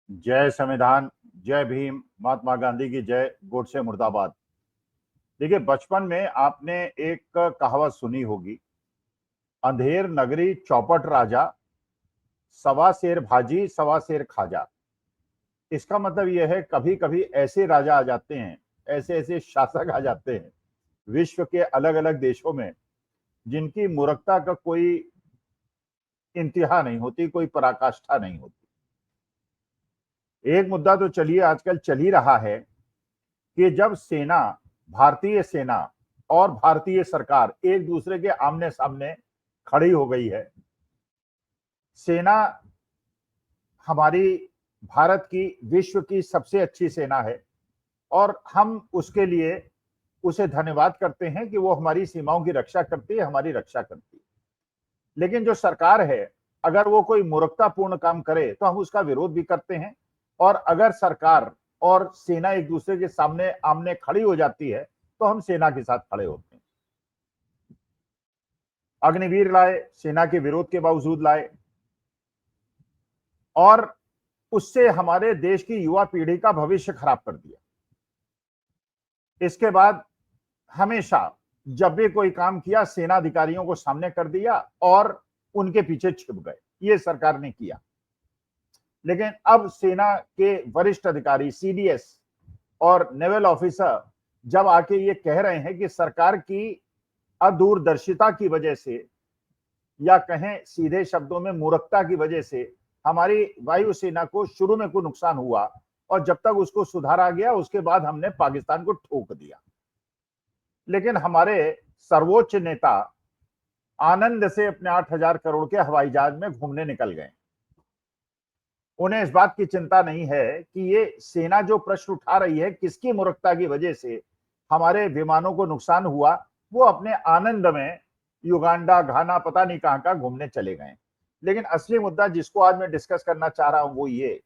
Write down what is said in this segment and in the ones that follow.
जय संविधान, जय भीम, महात्मा गांधी की जय, गोडसे मुर्दाबाद। देखिए, बचपन में आपने एक कहावत सुनी होगी, अंधेर नगरी चौपट राजा, सवा शेर भाजी सवा शेर खाजा। इसका मतलब यह है, कभी कभी ऐसे राजा आ जाते हैं, ऐसे ऐसे शासक आ जाते हैं विश्व के अलग अलग देशों में, जिनकी मूर्खता का कोई इंतहा नहीं होती, कोई पराकाष्ठा नहीं होती। एक मुद्दा तो चलिए आजकल चल ही रहा है कि जब सेना, भारतीय सेना और भारतीय सरकार एक दूसरे के आमने सामने खड़ी हो गई है। सेना हमारी भारत की विश्व की सबसे अच्छी सेना है और हम उसके लिए उसे धन्यवाद करते हैं कि वो हमारी सीमाओं की रक्षा करती है, हमारी रक्षा करती है। लेकिन जो सरकार है, अगर वो कोई मूर्खतापूर्ण काम करे तो हम उसका विरोध भी करते हैं। और अगर सरकार और सेना एक दूसरे के सामने आमने खड़ी हो जाती है तो हम सेना के साथ खड़े होते हैं। अग्निवीर लाए, सेना के विरोध के बावजूद लाए, और उससे हमारे देश की युवा पीढ़ी का भविष्य खराब कर दिया। इसके बाद हमेशा जब भी कोई काम किया, सेना अधिकारियों को सामने कर दिया और उनके पीछे छिप गए। ये सरकार ने किया। लेकिन अब सेना के वरिष्ठ अधिकारी, सीडीएस और नेवल ऑफिसर जब आके ये कह रहे हैं कि सरकार की अदूरदर्शिता की वजह से, या कहें सीधे शब्दों में मूर्खता की वजह से, हमारी वायुसेना को शुरू में कोई नुकसान हुआ और जब तक उसको सुधारा गया उसके बाद हमने पाकिस्तान को ठोक दिया। लेकिन हमारे सर्वोच्च नेता आनंद से अपने 8,000 करोड़ के हवाई जहाज में घूमने निकल गए। उन्हें इस बात की चिंता नहीं है कि ये सेना जो प्रश्न उठा रही है, किसकी मूर्खता की वजह से हमारे विमानों को नुकसान हुआ, वो अपने आनंद में युगांडा, घाना, पता नहीं कहां कहां घूमने चले गए। लेकिन असली मुद्दा जिसको आज मैं डिस्कस करना चाह रहा हूं वो ये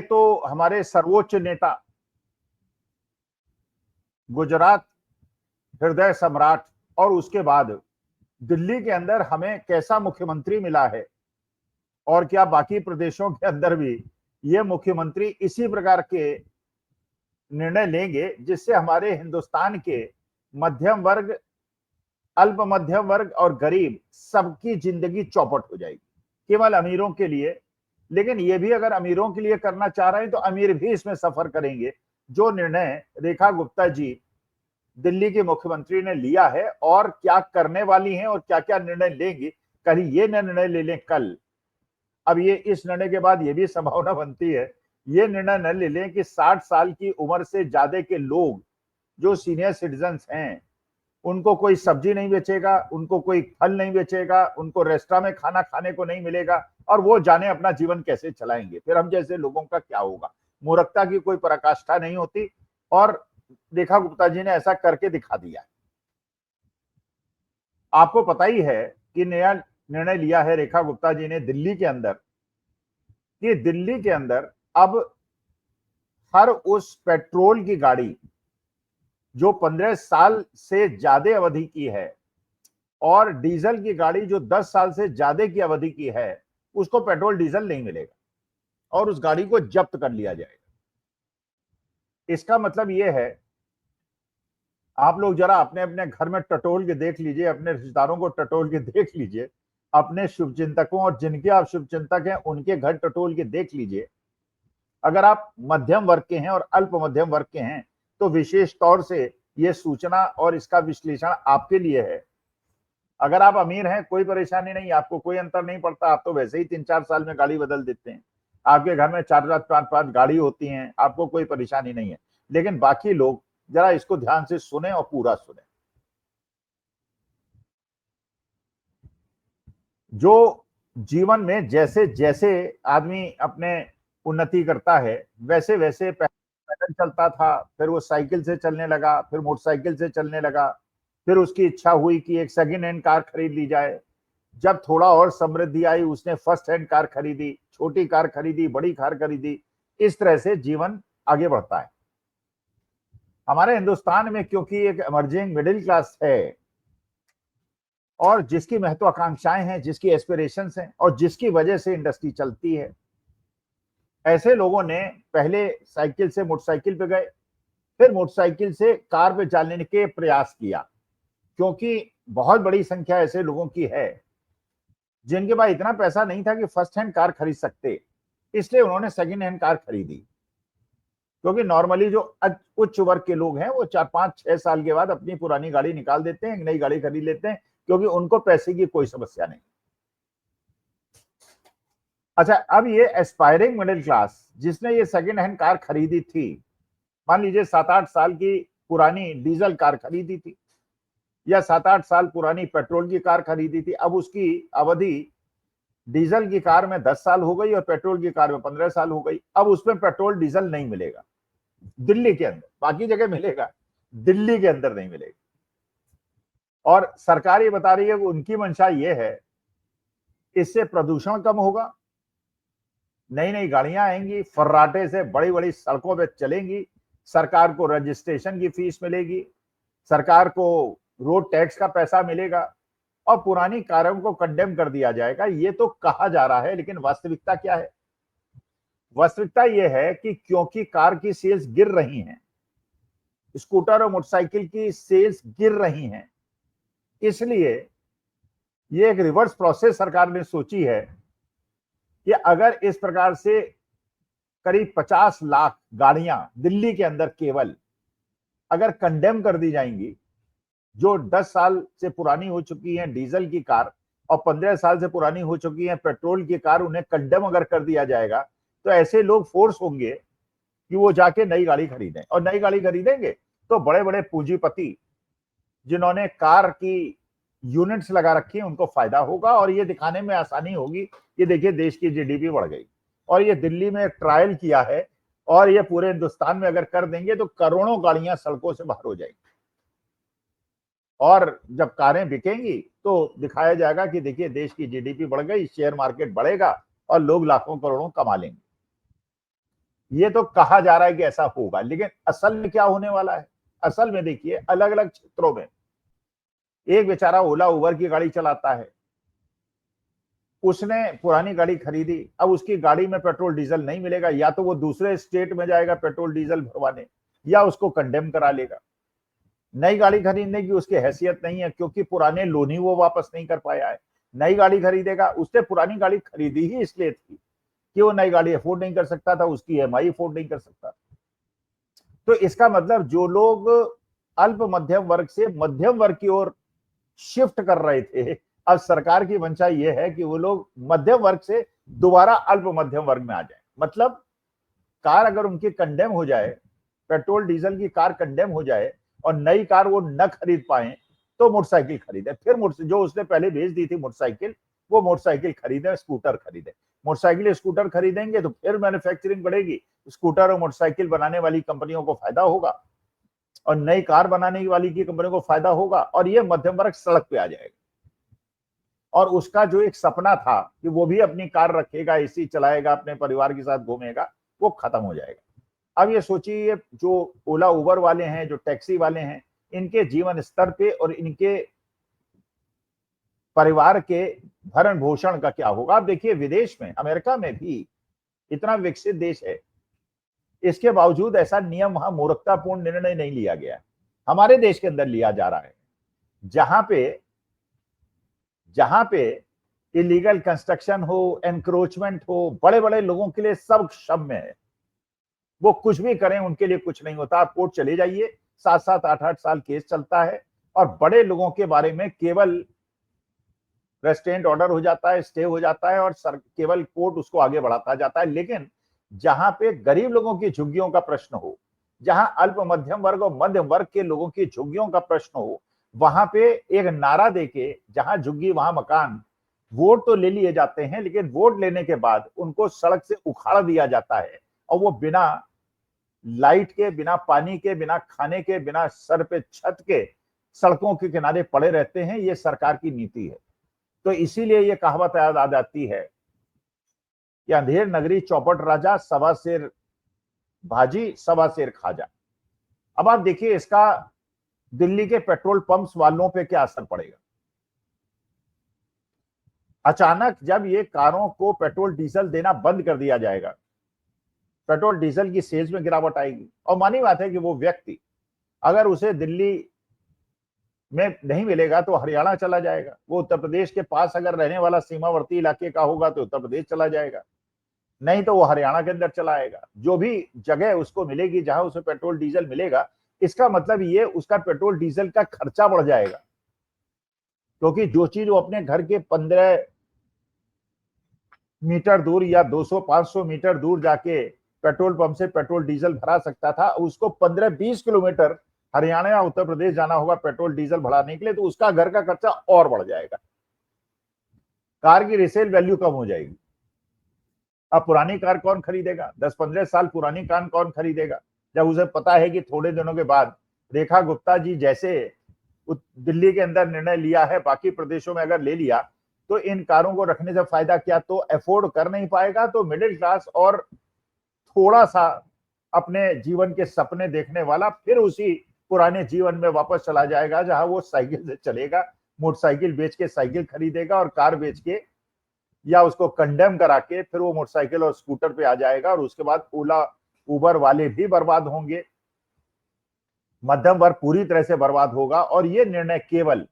तो हमारे सर्वोच्च नेता, गुजरात हृदय सम्राट, और उसके बाद दिल्ली के अंदर हमें कैसा मुख्यमंत्री मिला है, और क्या बाकी प्रदेशों के अंदर भी ये मुख्यमंत्री इसी प्रकार के निर्णय लेंगे जिससे हमारे हिंदुस्तान के मध्यम वर्ग, अल्प मध्यम वर्ग और गरीब सबकी जिंदगी चौपट हो जाएगी, केवल अमीरों के लिए। लेकिन ये भी अगर अमीरों के लिए करना चाह रहे हैं तो अमीर भी इसमें सफर करेंगे। जो निर्णय रेखा गुप्ता जी दिल्ली के मुख्यमंत्री ने लिया है, और क्या करने वाली हैं और क्या क्या निर्णय लेंगी, कहीं ये निर्णय ले लें कल, अब ये इस निर्णय के बाद ये भी संभावना बनती है ये निर्णय न ले लें कि 60 साल की उम्र से ज्यादा के लोग जो सीनियर सिटीजन हैं, उनको कोई सब्जी नहीं बेचेगा, उनको कोई फल नहीं बेचेगा, उनको रेस्टोरेंट में खाना खाने को नहीं मिलेगा, और वो जाने अपना जीवन कैसे चलाएंगे। फिर हम जैसे लोगों का क्या होगा। मूर्खता की कोई पराकाष्ठा नहीं होती, और रेखा गुप्ता जी ने ऐसा करके दिखा दिया। आपको पता ही है कि नया निर्णय लिया है रेखा गुप्ता जी ने दिल्ली के अंदर, कि दिल्ली के अंदर अब हर उस पेट्रोल की गाड़ी जो 15 साल से ज्यादा अवधि की है, और डीजल की गाड़ी जो 10 साल से ज्यादा की अवधि की है, उसको पेट्रोल डीजल नहीं मिलेगा और उस गाड़ी को जब्त कर लिया जाएगा। इसका मतलब यह है, आप लोग जरा अपने अपने घर में टटोल के देख लीजिए, अपने रिश्तेदारों को टटोल के देख लीजिए, अपने शुभचिंतकों और जिनके आप शुभचिंतक हैं उनके घर टटोल के देख लीजिए। अगर आप मध्यम वर्ग के हैं और अल्प मध्यम वर्ग के हैं तो विशेष तौर से यह सूचना और इसका विश्लेषण आपके लिए है। अगर आप अमीर हैं कोई परेशानी नहीं, आपको कोई अंतर नहीं पड़ता, आप तो वैसे ही 3-4 साल में गाड़ी बदल देते हैं, आपके घर में 4-5 गाड़ी होती हैं, आपको कोई परेशानी नहीं है। लेकिन बाकी लोग जरा इसको ध्यान से सुने और पूरा सुने। जो जीवन में जैसे जैसे आदमी अपने उन्नति करता है, वैसे वैसे पैदल चलता था, फिर वो साइकिल से चलने लगा, फिर मोटरसाइकिल से चलने लगा, फिर उसकी इच्छा हुई कि एक सेकेंड हैंड कार खरीद ली जाए। जब थोड़ा और समृद्धि आई, उसने फर्स्ट हैंड कार खरीदी, छोटी कार खरीदी, बड़ी कार खरीदी। इस तरह से जीवन आगे बढ़ता है। हमारे हिंदुस्तान में क्योंकि एक इमर्जिंग मिडिल क्लास है, और जिसकी महत्वाकांक्षाएं हैं, जिसकी एस्पिरेशंस हैं, और जिसकी वजह से इंडस्ट्री चलती है, ऐसे लोगों ने पहले साइकिल से मोटरसाइकिल पे गए, फिर मोटरसाइकिल से कार पे चलने के प्रयास किया, क्योंकि बहुत बड़ी संख्या ऐसे लोगों की है जिनके पास इतना पैसा नहीं था कि फर्स्ट हैंड कार खरीद सकते, इसलिए उन्होंने सेकंड हैंड कार खरीदी। क्योंकि नॉर्मली जो उच्च वर्ग के लोग हैं वो 4-5-6 साल के बाद अपनी पुरानी गाड़ी निकाल देते हैं, एक नई गाड़ी खरीद लेते हैं, क्योंकि उनको पैसे की कोई समस्या नहीं। अच्छा, अब ये एस्पायरिंग मिडिल क्लास जिसने ये सेकंड हैंड कार खरीदी थी, मान लीजिए 7-8 साल की पुरानी डीजल कार खरीदी थी या 7-8 साल पुरानी पेट्रोल की कार खरीदी थी, अब उसकी अवधि डीजल की कार में 10 साल हो गई और पेट्रोल की कार में 15 साल हो गई। अब उसमें पेट्रोल डीजल नहीं मिलेगा दिल्ली के अंदर, बाकी जगह मिलेगा, दिल्ली के अंदर नहीं मिलेगा। और सरकार ये बता रही है कि उनकी मंशा ये है, इससे प्रदूषण कम होगा, नई नई गाड़ियां आएंगी, फर्राटे से बड़ी बड़ी सड़कों पे चलेंगी, सरकार को रजिस्ट्रेशन की फीस मिलेगी, सरकार को रोड टैक्स का पैसा मिलेगा और पुरानी कारों को कंडेम कर दिया जाएगा। ये तो कहा जा रहा है, लेकिन वास्तविकता क्या है? वास्तविकता यह है कि क्योंकि कार की सेल्स गिर रही हैं, स्कूटर और मोटरसाइकिल की सेल्स गिर रही हैं, इसलिए ये एक रिवर्स प्रोसेस सरकार ने सोची है कि अगर इस प्रकार से करीब 50 लाख गाड़ियां दिल्ली के अंदर केवल अगर कंडेम कर दी जाएंगी, जो 10 साल से पुरानी हो चुकी हैं डीजल की कार और 15 साल से पुरानी हो चुकी हैं पेट्रोल की कार, उन्हें कंडेम अगर कर दिया जाएगा तो ऐसे लोग फोर्स होंगे कि वो जाके नई गाड़ी खरीदें, और नई गाड़ी खरीदेंगे तो बड़े बड़े पूंजीपति जिन्होंने कार की यूनिट्स लगा रखी है उनको फायदा होगा और ये दिखाने में आसानी होगी कि देखिए देश की जीडीपी बढ़ गई। और ये दिल्ली में एक ट्रायल किया है और ये पूरे हिंदुस्तान में अगर कर देंगे तो करोड़ों गाड़ियां सड़कों से बाहर हो जाएंगी और जब कारें बिकेंगी तो दिखाया जाएगा कि देखिए देश की जीडीपी बढ़ गई, शेयर मार्केट बढ़ेगा और लोग लाखों करोड़ों कमा लेंगे। ये तो कहा जा रहा है कि ऐसा होगा, लेकिन असल में क्या होने वाला है? असल में देखिए अलग अलग क्षेत्रों में एक बेचारा ओला उबर की गाड़ी चलाता है, उसने पुरानी गाड़ी खरीदी, अब उसकी गाड़ी में पेट्रोल डीजल नहीं मिलेगा, या तो वो दूसरे स्टेट में जाएगा पेट्रोल डीजल भरवाने या उसको कंडेम करा लेगा। नई गाड़ी खरीदने की उसकी हैसियत नहीं है क्योंकि पुराने लोन ही वो वापस नहीं कर पाया है। नई गाड़ी खरीदेगा, उसने पुरानी गाड़ी खरीदी ही इसलिए थी कि वो नई गाड़ी अफोर्ड नहीं कर सकता था, उसकी ईएमआई अफोर्ड नहीं कर सकता। तो इसका मतलब जो लोग अल्प मध्यम वर्ग से मध्यम वर्ग की ओर शिफ्ट कर रहे थे, अब सरकार की मंशा यह है कि वो लोग मध्यम वर्ग से दोबारा अल्प मध्यम वर्ग में आ जाए। मतलब कार अगर उनकी कंडेम हो जाए, पेट्रोल डीजल की कार कंडेम हो जाए और नई कार वो न खरीद पाए तो मोटरसाइकिल खरीदे, फिर जो उसने पहले भेज दी थी मोटरसाइकिल वो मोटरसाइकिल खरीदे, स्कूटर खरीदे। मोटरसाइकिल स्कूटर खरीदेंगे तो फिर मैन्युफैक्चरिंग बढ़ेगी, स्कूटर और मोटरसाइकिल बनाने वाली कंपनियों को फायदा होगा और नई कार बनाने वाली की कंपनियों को फायदा होगा और ये मध्यम वर्ग सड़क पे आ जाएगा और उसका जो एक सपना था कि वो भी अपनी कार रखेगा, एसी चलाएगा, अपने परिवार के साथ घूमेगा, वो खत्म हो जाएगा। अब ये सोचिए जो ओला उबर वाले हैं, जो टैक्सी वाले हैं, इनके जीवन स्तर पे और इनके परिवार के भरण पोषण का क्या होगा? आप देखिए विदेश में, अमेरिका में भी इतना विकसित देश है, इसके बावजूद ऐसा नियम वहां मूर्खतापूर्ण निर्णय नहीं लिया गया। हमारे देश के अंदर लिया जा रहा है, जहां पे इलीगल कंस्ट्रक्शन हो, एनक्रोचमेंट हो, बड़े बड़े लोगों के लिए सब क्षम्य है, वो कुछ भी करें उनके लिए कुछ नहीं होता। आप कोर्ट चले जाइए, 7-7, 8-8 साल केस चलता है और बड़े लोगों के बारे में केवल रेस्ट्रेंट ऑर्डर हो जाता है, स्टे हो जाता है और केवल कोर्ट उसको आगे बढ़ाता जाता है। लेकिन जहां पे गरीब लोगों की झुग्गियों का प्रश्न हो, जहां अल्प मध्यम वर्ग और मध्य वर्ग के लोगों की झुग्गियों का प्रश्न हो, वहां पे एक नारा देके जहां झुग्गी वहां मकान, वोट तो ले लिए जाते हैं लेकिन वोट लेने के बाद उनको सड़क से उखाड़ दिया जाता है और वो बिना लाइट के, बिना पानी के, बिना खाने के, बिना सर पे छत के सड़कों के किनारे पड़े रहते हैं। ये सरकार की नीति है। तो इसीलिए ये कहावत याद आ जाती है कि अंधेर नगरी चौपट राजा, सवा शेर भाजी सवा शेर खाजा। अब आप देखिए इसका दिल्ली के पेट्रोल पंप्स वालों पे क्या असर पड़ेगा। अचानक जब ये कारों को पेट्रोल डीजल देना बंद कर दिया जाएगा पेट्रोल डीजल की सेल्स में गिरावट आएगी। और मानी बात है कि वो व्यक्ति अगर उसे दिल्ली में नहीं मिलेगा तो हरियाणा चला जाएगा, वो उत्तर प्रदेश के पास अगर रहने वाला सीमावर्ती इलाके का होगा तो उत्तर प्रदेश चला जाएगा, नहीं तो वो हरियाणा के अंदर चला आएगा। जो भी जगह उसको मिलेगी जहां उसे पेट्रोल डीजल मिलेगा, इसका मतलब ये उसका पेट्रोल डीजल का खर्चा बढ़ जाएगा, क्योंकि जो चीज वो अपने घर के 15 मीटर दूर या 200-500 मीटर दूर जाके पेट्रोल पंप से पेट्रोल डीजल भरा सकता था, उसको 15-20 किलोमीटर हरियाणा या उत्तर प्रदेश जाना होगा पेट्रोल डीजल भराने के लिए, तो उसका घर का खर्चा और बढ़ जाएगा, कार की रिसेल वैल्यू कम हो जाएगी। अब पुरानी कार कौन खरीदेगा? 10-15 साल पुरानी कार कौन खरीदेगा, जब उसे पता है कि थोड़े दिनों के बाद रेखा गुप्ता जी जैसे दिल्ली के अंदर निर्णय लिया है, बाकी प्रदेशों में अगर ले लिया तो इन कारों को रखने से फायदा क्या, तो अफोर्ड कर नहीं पाएगा, तो मिडिल क्लास और थोड़ा सा अपने जीवन के सपने देखने वाला फिर उसी पुराने जीवन में वापस चला जाएगा, जहां वो साइकिल से चलेगा, मोटरसाइकिल बेच के साइकिल खरीदेगा और कार बेच के या उसको कंडेम करा के फिर वो मोटरसाइकिल और स्कूटर पे आ जाएगा। और उसके बाद ओला उबर वाले भी बर्बाद होंगे, मध्यम वर्ग पूरी तरह से बर्बाद होगा। और ये निर्णय केवल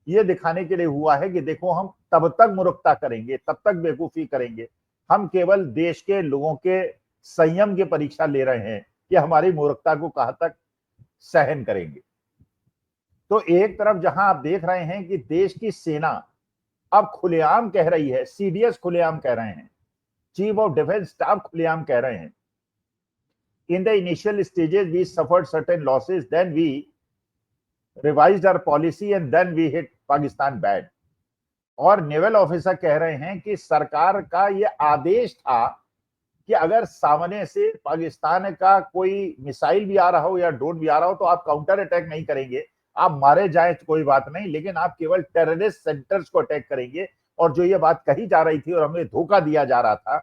ये दिखाने के लिए हुआ है कि देखो हम तब तक मूर्खता करेंगे, तब तक बेवकूफी करेंगे, हम केवल देश के लोगों के संयम की परीक्षा ले रहे हैं कि हमारी मूर्खता को कहां तक सहन करेंगे। तो एक तरफ जहां आप देख रहे हैं कि देश की सेना अब खुलेआम कह रही है, सीडीएस खुलेआम कह रहे हैं, चीफ ऑफ डिफेंस स्टाफ खुलेआम कह रहे हैं, in the initial stages we suffered certain losses, then we revised our policy and then we hit Pakistan bad. और नेवल ऑफिसर कह रहे हैं कि सरकार का ये आदेश था कि अगर सामने से पाकिस्तान का कोई मिसाइल भी आ रहा हो या ड्रोन भी आ रहा हो तो आप काउंटर अटैक नहीं करेंगे, आप मारे जाए कोई बात नहीं, लेकिन आप केवल टेररिस्ट सेंटर्स को अटैक करेंगे। और जो ये बात कही जा रही थी और हमें धोखा दिया जा रहा था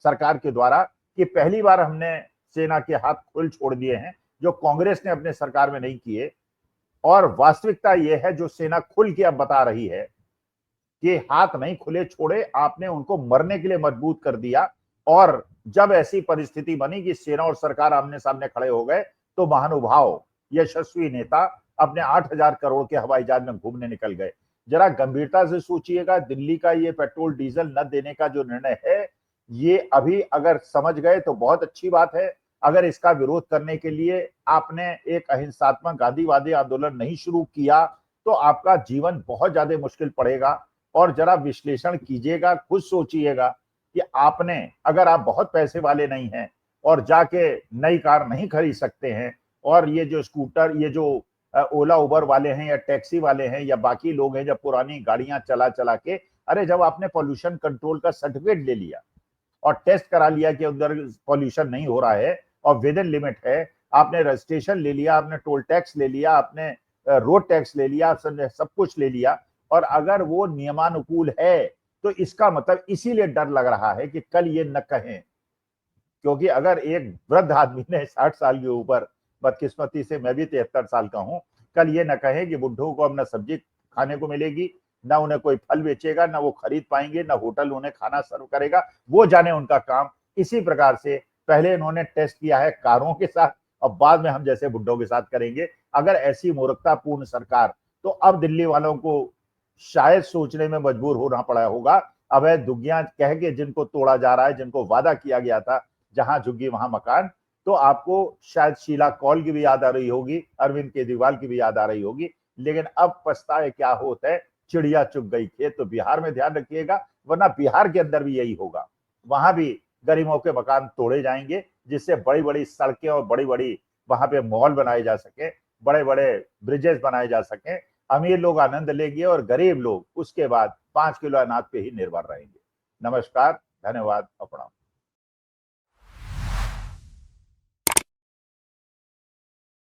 सरकार के द्वारा कि पहली बार हमने सेना के हाथ खुल छोड़ दिए हैं, जो कांग्रेस ने अपने सरकार में नहीं किए। और वास्तविकता यह है जो सेना खुल के अब बता रही है कि हाथ नहीं खुले छोड़े, आपने उनको मरने के लिए मजबूर कर दिया। और जब ऐसी परिस्थिति बनी कि सेना और सरकार आमने सामने खड़े हो गए तो महानुभाव यशस्वी नेता अपने 8,000 करोड़ के हवाई जहाज में घूमने निकल गए। जरा गंभीरता से सोचिएगा, दिल्ली का ये पेट्रोल डीजल न देने का जो निर्णय है, ये अभी अगर समझ गए तो बहुत अच्छी बात है। अगर इसका विरोध करने के लिए आपने एक अहिंसात्मक गांधीवादी आंदोलन नहीं शुरू किया तो आपका जीवन बहुत ज्यादा मुश्किल पड़ेगा। और जरा विश्लेषण कीजिएगा, खुद सोचिएगा कि आपने, अगर आप बहुत पैसे वाले नहीं हैं और जाके नई कार नहीं खरीद सकते हैं, और ये जो स्कूटर, ये जो ओला उबर वाले हैं या टैक्सी वाले हैं या बाकी लोग हैं जब पुरानी गाड़ियां चला चला के, अरे जब आपने पॉल्यूशन कंट्रोल का सर्टिफिकेट ले लिया और टेस्ट करा लिया कि उधर पॉल्यूशन नहीं हो रहा है और विद इन लिमिट है, आपने रजिस्ट्रेशन ले लिया, आपने टोल टैक्स ले लिया, आपने रोड टैक्स ले लिया, सब कुछ ले लिया, और अगर वो नियमानुकूल है तो इसका मतलब इसीलिए डर लग रहा है कि कल ये न कहें, क्योंकि अगर एक वृद्ध आदमी ने 60 साल के ऊपर, बदकिस्मती से मैं भी 73 साल का हूं, कल ये न कहे कि बुढ़ों को अब न सब्जी खाने को मिलेगी, ना उन्हें कोई फल बेचेगा, ना वो खरीद पाएंगे, ना होटल उन्हें खाना सर्व करेगा, वो जाने उनका काम। इसी प्रकार से पहले इन्होंने टेस्ट किया है कारों के साथ, अब बाद में हम जैसे बुढ़ों के साथ करेंगे। अगर ऐसी मूर्खतापूर्ण सरकार, तो अब दिल्ली वालों को शायद सोचने में मजबूर होना पड़ा होगा, अवैध झुग्गियां कह के जिनको तोड़ा जा रहा है, जिनको वादा किया गया था जहां झुग्गी वहां मकान, तो आपको शायद शीला कौल की भी याद आ रही होगी, अरविंद केजरीवाल की भी याद आ रही होगी। लेकिन अब पछताए क्या होता है, चिड़िया चुग गई खेत। तो बिहार में ध्यान रखिएगा, वरना बिहार के अंदर भी यही होगा, वहां भी गरीबों के मकान तोड़े जाएंगे, जिससे बड़ी बड़ी सड़कें और बड़ी बड़ी वहां पे मॉल बनाए जा सके, बड़े बड़े ब्रिजेस बनाए जा सके, अमीर लोग आनंद लेंगे और गरीब लोग उसके बाद 5 किलो अनाज पे ही निर्भर रहेंगे। नमस्कार, धन्यवाद, प्रणाम।